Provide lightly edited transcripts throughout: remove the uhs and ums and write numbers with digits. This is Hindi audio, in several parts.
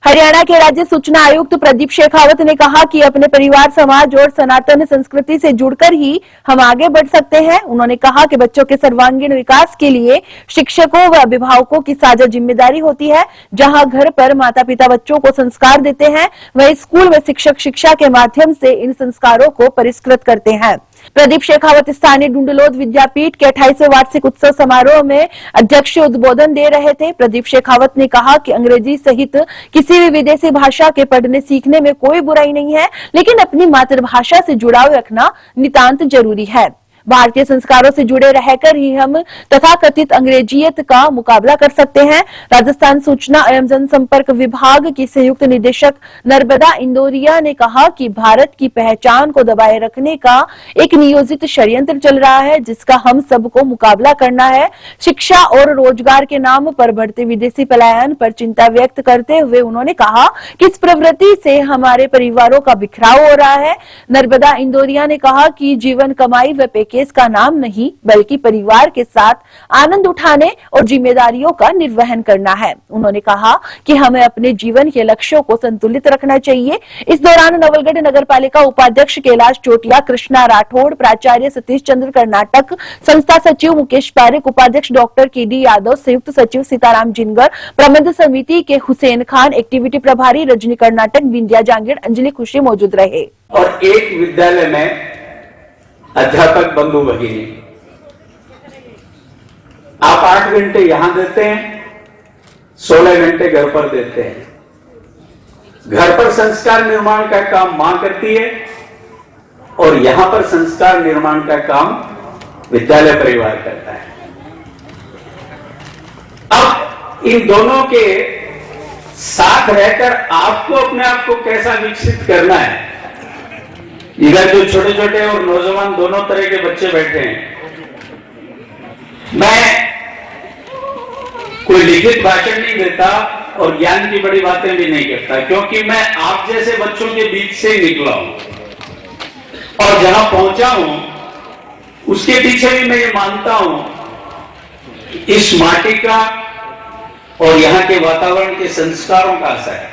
हरियाणा के राज्य सूचना आयुक्त प्रदीप शेखावत ने कहा कि अपने परिवार, समाज और सनातन संस्कृति से जुड़कर ही हम आगे बढ़ सकते हैं। उन्होंने कहा कि बच्चों के सर्वांगीण विकास के लिए शिक्षकों व अभिभावकों की साझा जिम्मेदारी होती है। जहां घर पर माता पिता बच्चों को संस्कार देते हैं, वहीं स्कूल में शिक्षक शिक्षा के माध्यम से इन संस्कारों को परिष्कृत करते हैं। प्रदीप शेखावत स्थानीय डुंडलोद विद्यापीठ के 28वें वार्षिक उत्सव समारोह में अध्यक्ष उद्बोधन दे रहे थे। प्रदीप शेखावत ने कहा कि अंग्रेजी सहित किसी भी विदेशी भाषा के पढ़ने सीखने में कोई बुराई नहीं है, लेकिन अपनी मातृभाषा से जुड़ाव रखना नितांत जरूरी है। भारतीय संस्कारों से जुड़े रहकर ही हम तथाकथित अंग्रेजियत का मुकाबला कर सकते हैं। राजस्थान सूचना एवं जनसंपर्क विभाग की संयुक्त निदेशक नर्मदा इंदौरिया ने कहा कि भारत की पहचान को दबाए रखने का एक नियोजित षड्यंत्र चल रहा है, जिसका हम सबको मुकाबला करना है। शिक्षा और रोजगार के नाम पर बढ़ते विदेशी पलायन पर चिंता व्यक्त करते हुए उन्होंने कहा कि इस प्रवृत्ति से हमारे परिवारों का बिखराव हो रहा है। नर्मदा इंदौरिया ने कहा कि जीवन कमाई व केस का नाम नहीं, बल्कि परिवार के साथ आनंद उठाने और जिम्मेदारियों का निर्वहन करना है। उन्होंने कहा कि हमें अपने जीवन के लक्ष्यों को संतुलित रखना चाहिए। इस दौरान नवलगढ़ नगरपालिका उपाध्यक्ष कैलाश चोटिया, कृष्णा राठौड़, प्राचार्य सतीश चंद्र कर्नाटक, संस्था सचिव मुकेश पारिक, उपाध्यक्ष डॉक्टर केडी यादव, संयुक्त सचिव सीताराम जिनगर, प्रबंध समिति के हुसैन खान, एक्टिविटी प्रभारी रजनी कर्नाटक, बिंदिया जांगीर, अंजलि खुशी मौजूद रहे। और एक विद्यालय में अध्यापक बंधु भगिनी, आप 8 घंटे यहां देते हैं, 16 घंटे घर पर देते हैं। घर पर संस्कार निर्माण का काम मां करती है और यहां पर संस्कार निर्माण का काम विद्यालय परिवार करता है। अब इन दोनों के साथ रहकर आपको अपने आप को कैसा विकसित करना है। इधर जो छोटे छोटे और नौजवान दोनों तरह के बच्चे बैठे हैं, मैं कोई लिखित भाषण नहीं देता और ज्ञान की बड़ी बातें भी नहीं करता, क्योंकि मैं आप जैसे बच्चों के बीच से निकला हूं और जहां पहुंचा हूं उसके पीछे भी मैं ये मानता हूं इस माटी का और यहां के वातावरण के संस्कारों का असर है।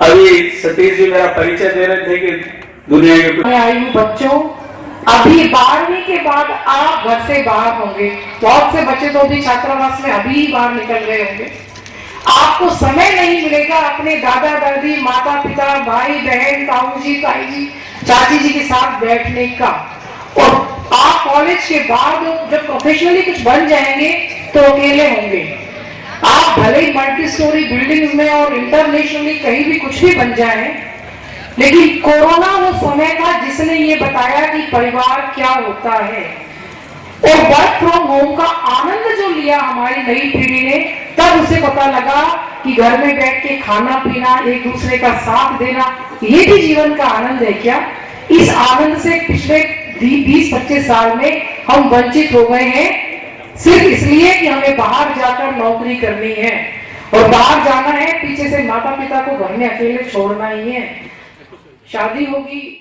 अभी सतीश जी मेरा परिचय दे रहे थे कि दुनिया के आयु बच्चों, अभी 12वीं के बाद आप घर से बाहर होंगे। बहुत से बच्चे तो अभी छात्रावास में अभी बाहर निकल रहे होंगे। आपको समय नहीं मिलेगा अपने दादा दादी, माता पिता, भाई बहन, ताऊ जी, ताई जी, चाची जी के साथ बैठने का। और आप कॉलेज के बाद जब प्रोफेशनली कुछ बन जाएंगे तो अकेले होंगे। आप भले ही मल्टी स्टोरी बिल्डिंग्स में और इंटरनेशनली कहीं भी कुछ भी बन जाए, लेकिन कोरोना वो समय था जिसने ये बताया कि परिवार क्या होता है। और वर्क फ्रॉम होम का आनंद जो लिया हमारी नई पीढ़ी ने, तब उसे पता लगा कि घर में बैठ के खाना पीना, एक दूसरे का साथ देना, ये भी जीवन का आनंद है क्या। इस आनंद से पिछले 20-25 साल में हम वंचित हो गए हैं, सिर्फ इसलिए कि हमें बाहर जाकर नौकरी करनी है और बाहर जाना है, पीछे से माता पिता को घर में अकेले छोड़ना ही है। शादी होगी।